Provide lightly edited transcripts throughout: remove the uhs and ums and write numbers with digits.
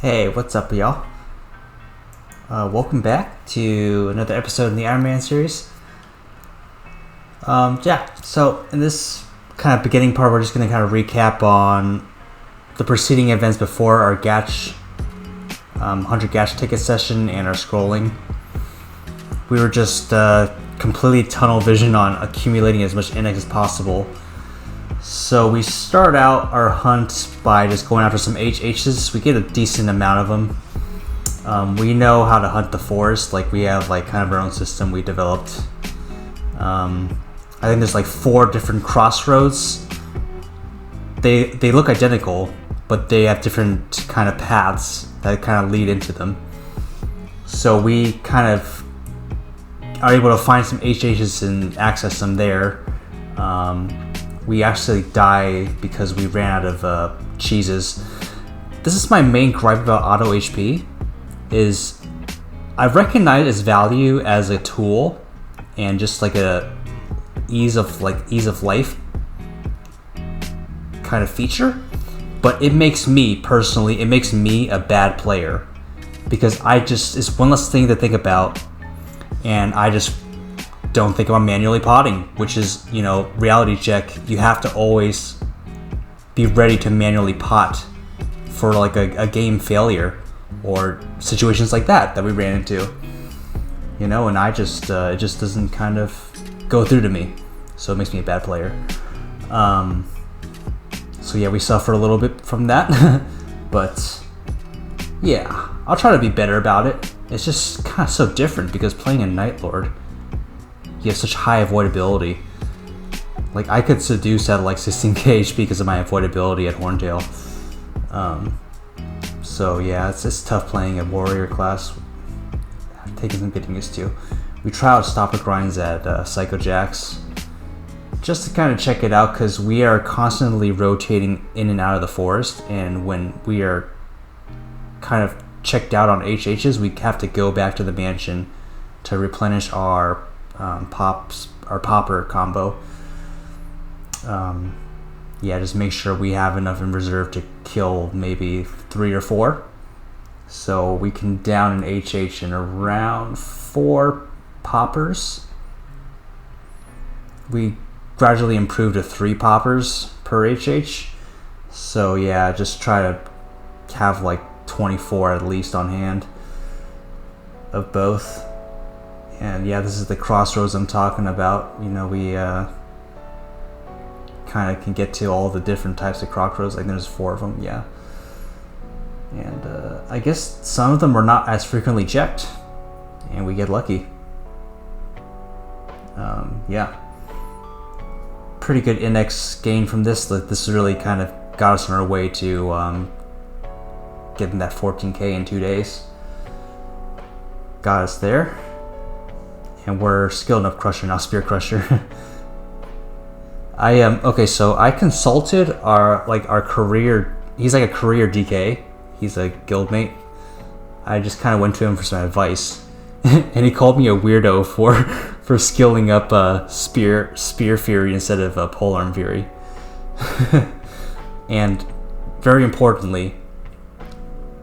Hey, what's up, y'all? Welcome back to another episode in the Iron Man series. So in this kind of beginning part, we're just going to kind of recap on the preceding events before our 100 gash ticket session and our scrolling. We were just completely tunnel vision on accumulating as much index as possible. So we start out our hunt by just going after some HHs. We get a decent amount of them. We know how to hunt the forest. Like, we have like kind of our own system we developed. I think there's like 4 different crossroads. They look identical, but they have different kind of paths that kind of lead into them. So we kind of are able to find some HHs and access them there. We actually die because we ran out of cheeses. This is my main gripe about auto HP, is I recognize its value as a tool and just like a ease of life kind of feature, but it makes me personally a bad player because it's one less thing to think about, and I just don't think about manually potting, which is, reality check. You have to always be ready to manually pot for like a game failure or situations like that we ran into, and I just it just doesn't kind of go through to me, so it makes me a bad player. So yeah, we suffer a little bit from that, but yeah, I'll try to be better about it. It's just kind of so different because playing a Night Lord, you have such high avoidability. Like, I could seduce at like 16k HP because of my avoidability at Horntail. So yeah, it's tough playing a warrior class. Taking some getting used to. We try out stopper grinds at Psycho Jax just to kind of check it out, because we are constantly rotating in and out of the forest, and when we are kind of checked out on HHs, we have to go back to the mansion to replenish our popper combo. Just make sure we have enough in reserve to kill maybe 3 or 4. So we can down an HH in around 4 poppers. We gradually improve to 3 poppers per HH. So yeah, just try to have like 24 at least on hand of both. And yeah, this is the crossroads I'm talking about. We kind of can get to all the different types of crossroads. Like, there's 4 of them, yeah. And I guess some of them are not as frequently checked, and we get lucky. Pretty good index gain from this. This really kind of got us on our way to getting that 14k in 2 days. Got us there. And we're skilled enough crusher now, spear crusher. I am okay. So I consulted our career. He's like a career DK. He's a guildmate. I just kind of went to him for some advice, and he called me a weirdo for skilling up spear fury instead of polearm fury. And very importantly,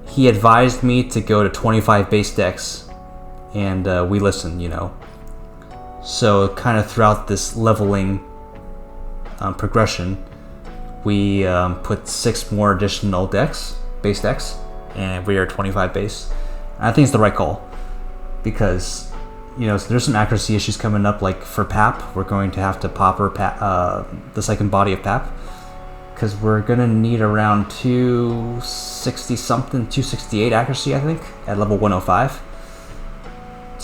he advised me to go to 25 base decks, and we listened. So kind of throughout this leveling progression, we put 6 more additional base decks, and we are 25 base. And I think it's the right call because there's some accuracy issues coming up. Like for Pap, we're going to have to popper the second body of Pap, because we're gonna need around 260 something, 268 accuracy, I think, at level 105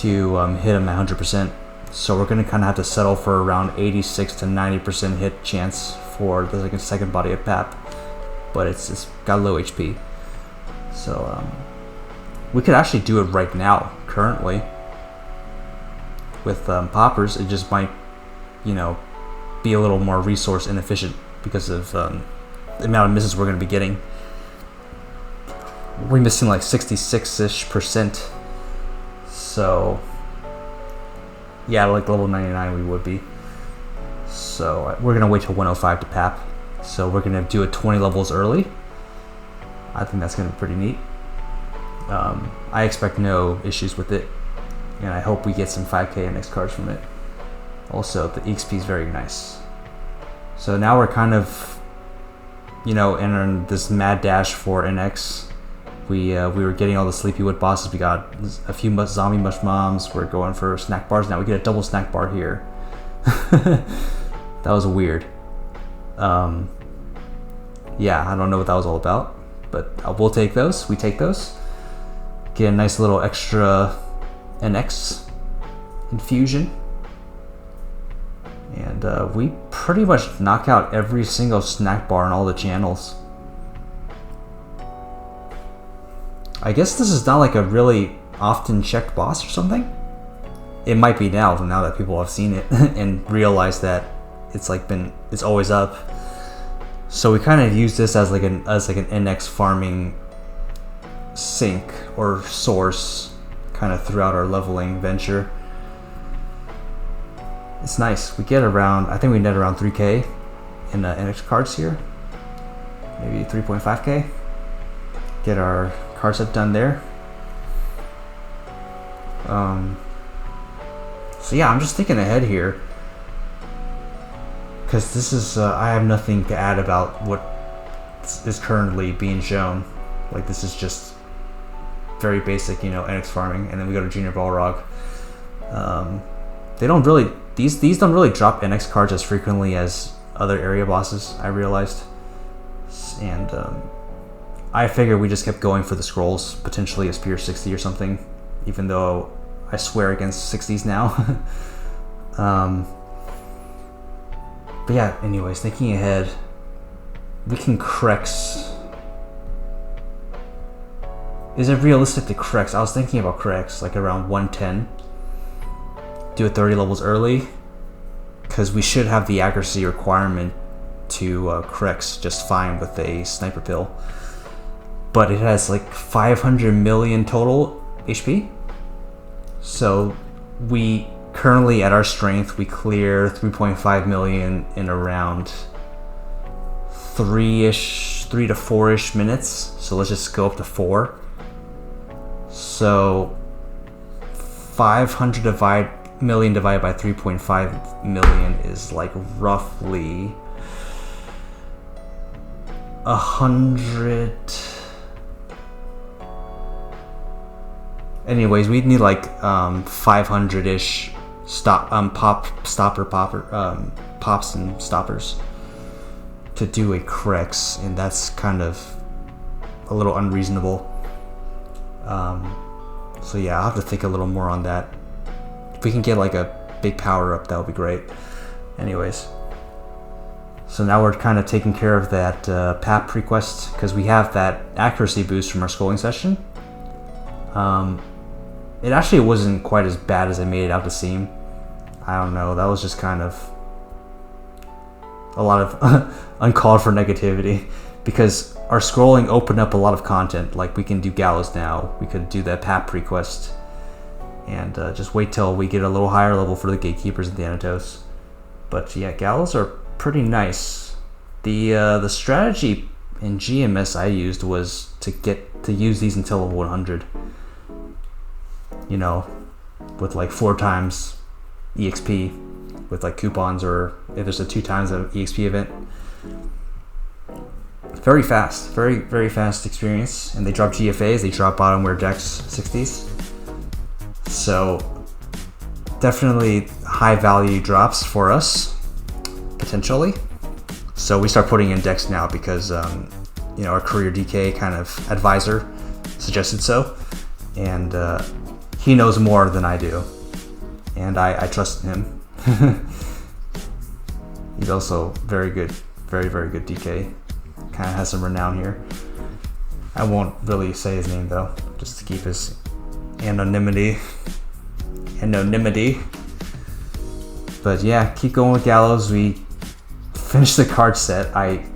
to hit him at 100%. So we're going to kind of have to settle for around 86 to 90% hit chance for the second body of Pap, but it's got low HP. So we could actually do it right now, currently, with poppers. It just might, be a little more resource inefficient because of the amount of misses we're going to be getting. We're missing like 66-ish%. So yeah, like level 99 we would be. So we're gonna wait till 105 to Pap. So we're gonna do it 20 levels early. I think that's gonna be pretty neat. I expect no issues with it, and I hope we get some 5k NX cards from it. Also, the EXP is very nice. So now we're kind of, you know, in this mad dash for NX. We were getting all the Sleepywood bosses. We got a few zombie mush moms. We're going for snack bars. Now we get a double snack bar here. That was weird. Yeah, I don't know what that was all about, but we'll take those. We take those. Get a nice little extra NX infusion. And we pretty much knock out every single snack bar in all the channels. I guess this is not like a really often checked boss or something. It might be now that people have seen it and realized that it's always up. So we kind of use this as like an NX farming sink or source kind of throughout our leveling venture. It's nice. We get around, I think we net around 3k in NX cards here. Maybe 3.5k. Get our card set done there. So yeah, I'm just thinking ahead here, because this is I have nothing to add about what is currently being shown. Like, this is just very basic, you know, NX farming, and then we go to Junior Balrog. They don't really, these don't really drop NX cards as frequently as other area bosses, I realized, and I figured we just kept going for the scrolls, potentially a Spear 60 or something, even though I swear against 60s now. But yeah, anyways, thinking ahead, we can Crex. Is it realistic to Crex? I was thinking about Crex, like around 110. Do it 30 levels early, because we should have the accuracy requirement to Crex just fine with a sniper pill. But it has like 500 million total HP. So we currently, at our strength, we clear 3.5 million in around 3 to 4-ish minutes. So let's just go up to 4. So 500 million divided by 3.5 million is like roughly 100. Anyways, we'd need like 500-ish pops and stoppers to do a Crex, and that's kind of a little unreasonable. So yeah, I'll have to think a little more on that. If we can get like a big power up, that would be great. Anyways, so now we're kind of taking care of that PAP request, because we have that accuracy boost from our Scorlling session. It actually wasn't quite as bad as I made it out to seem. I don't know, that was just kind of a lot of uncalled for negativity, because our Scorlling opened up a lot of content. Like, we can do Gallows now, we could do that PAP request, and just wait till we get a little higher level for the Gatekeepers and Thanatos. But yeah, Gallows are pretty nice. The strategy in GMS I used was to use these until level 100. You know, with like 4 times EXP, with like coupons, or if there's a 2 times of EXP event. Very fast, very fast experience. And they drop GFAs, they drop bottomware decks 60s. So definitely high value drops for us, potentially. So we start putting in decks now because you know, our career DK kind of advisor suggested so, and he knows more than I do, and I trust him. He's also very good, very good DK. Kind of has some renown here. I won't really say his name though, just to keep his anonymity. But yeah, keep going with Gallows. We finished the card set. I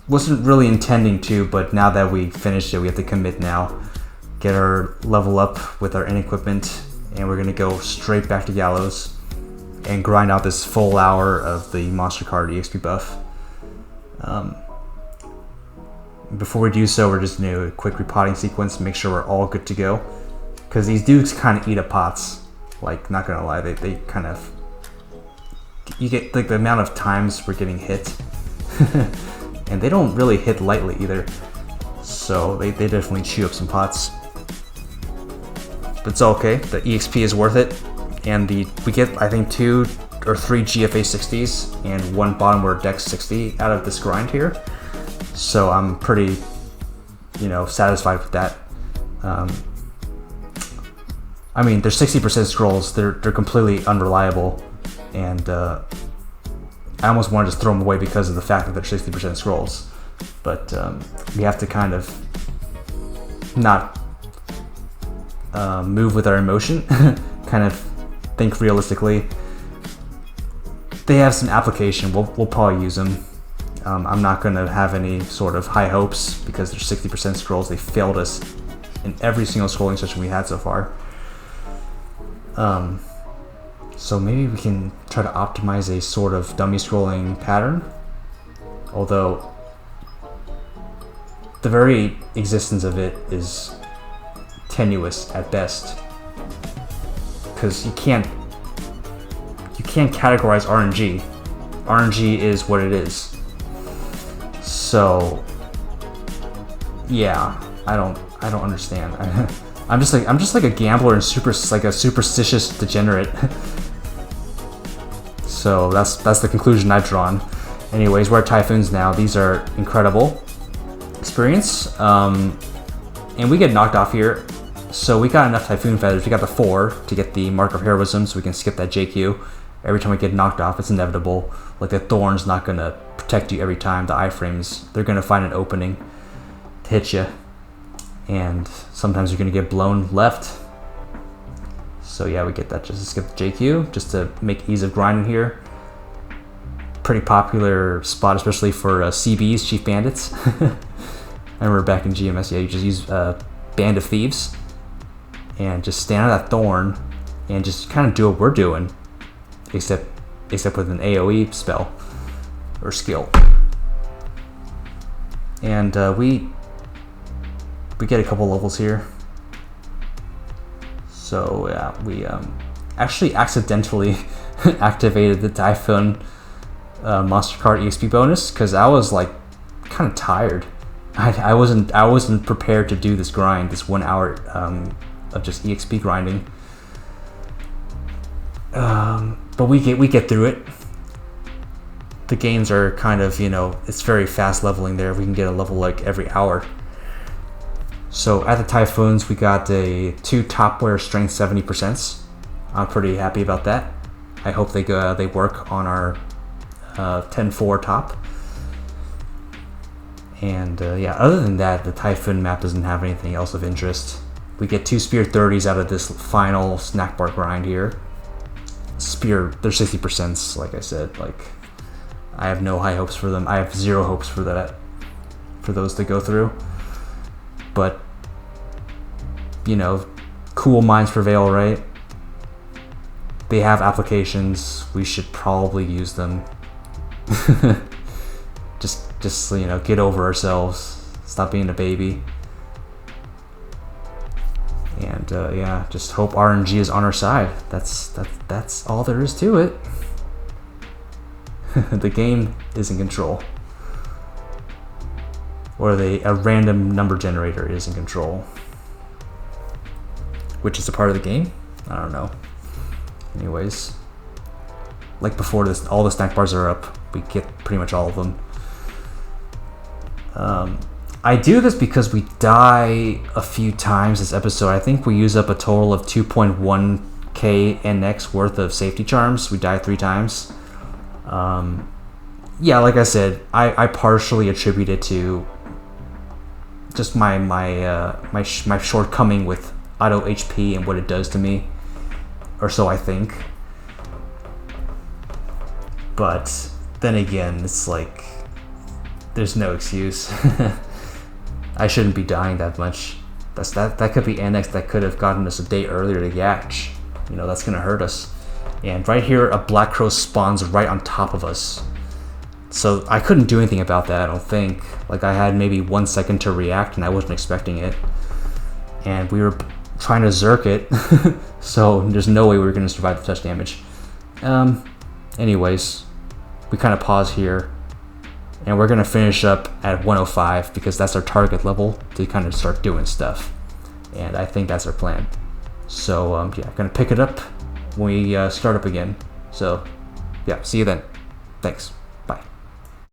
wasn't really intending to, but now that we finished it, we have to commit now. Get our level up with our equipment, and we're gonna go straight back to Gallows and grind out this full hour of the monster card EXP buff. Before we do so, we're just going to do a quick repotting sequence, make sure we're all good to go. Because these dukes kind of eat up pots. Like, not gonna lie, they kind of... You get, like, the amount of times we're getting hit. And they don't really hit lightly either. So they definitely chew up some pots. But it's okay, the EXP is worth it. And we get, I think, 2 or 3 GFA 60s and 1 bottom Dex 60 out of this grind here. So I'm pretty, you know, satisfied with that. I mean, they're 60% scrolls. They're completely unreliable, and I almost want to just throw them away because of the fact that they're 60% scrolls. But we have to kind of not move with our emotion, kind of think realistically. They have some application. We'll probably use them. I'm not going to have any sort of high hopes because they're 60% scrolls. They failed us in every single scrolling session we had so far. So maybe we can try to optimize a sort of dummy scrolling pattern. Although the very existence of it is tenuous at best, because you can't categorize RNG. RNG is what it is. So yeah, I don't understand. I'm just like a gambler and like a superstitious degenerate. So that's the conclusion I've drawn. Anyways, we're at Typhoons now. These are incredible experience. And we get knocked off here. So we got enough Typhoon feathers. We got the 4 to get the Mark of Heroism, so we can skip that JQ. Every time we get knocked off, it's inevitable. Like, the Thorn's not gonna protect you every time. The iframes, they're gonna find an opening to hit you. And sometimes you're gonna get blown left. So yeah, we get that just to skip the JQ, just to make ease of grinding here. Pretty popular spot, especially for CBs, Chief Bandits. I remember back in GMS, yeah, you just use Band of Thieves and just stand on that Thorn and just kind of do what we're doing, except with an AoE spell or skill. And we get a couple levels here. So yeah, we actually accidentally activated the Typhoon monster card EXP bonus because I was like kind of tired. I wasn't prepared to do this grind, this 1 hour of just EXP grinding. But we get through it. The games are kind of, you know, it's very fast leveling there. We can get a level like every hour. So at the Typhoons, we got a 2 top wear strength 70%. I'm pretty happy about that. I hope they work on our 10-4 top. And yeah, other than that, the Typhoon map doesn't have anything else of interest. We get 2 Spear 30s out of this final snack bar grind here. Spear, they're 60%, like I said. Like, I have no high hopes for them. I have 0 hopes for that, for those to go through. But, you know, cool minds prevail, right? They have applications. We should probably use them. just you know, get over ourselves. Stop being a baby. And yeah, just hope RNG is on our side. That's all there is to it. The game is in control. Or a random number generator is in control. Which is a part of the game? I don't know. Anyways, like before this, all the snack bars are up. We get pretty much all of them. I do this because we die a few times this episode. I think we use up a total of 2.1k NX worth of safety charms. We die 3 times. Yeah, like I said, I partially attribute it to just my shortcoming with auto HP and what it does to me, or so I think. But then again, it's like there's no excuse. I shouldn't be dying that much. That could be NX that could have gotten us a day earlier to Yatch. You know, that's gonna hurt us. And right here, a Black Crow spawns right on top of us. So I couldn't do anything about that, I don't think. Like, I had maybe 1 second to react, and I wasn't expecting it. And we were trying to Zerk it, so there's no way we were going to survive the touch damage. Anyways, we kind of pause here, and we're going to finish up at 105 because that's our target level to kind of start doing stuff. And I think that's our plan. So yeah, going to pick it up when we start up again. So yeah, see you then. Thanks.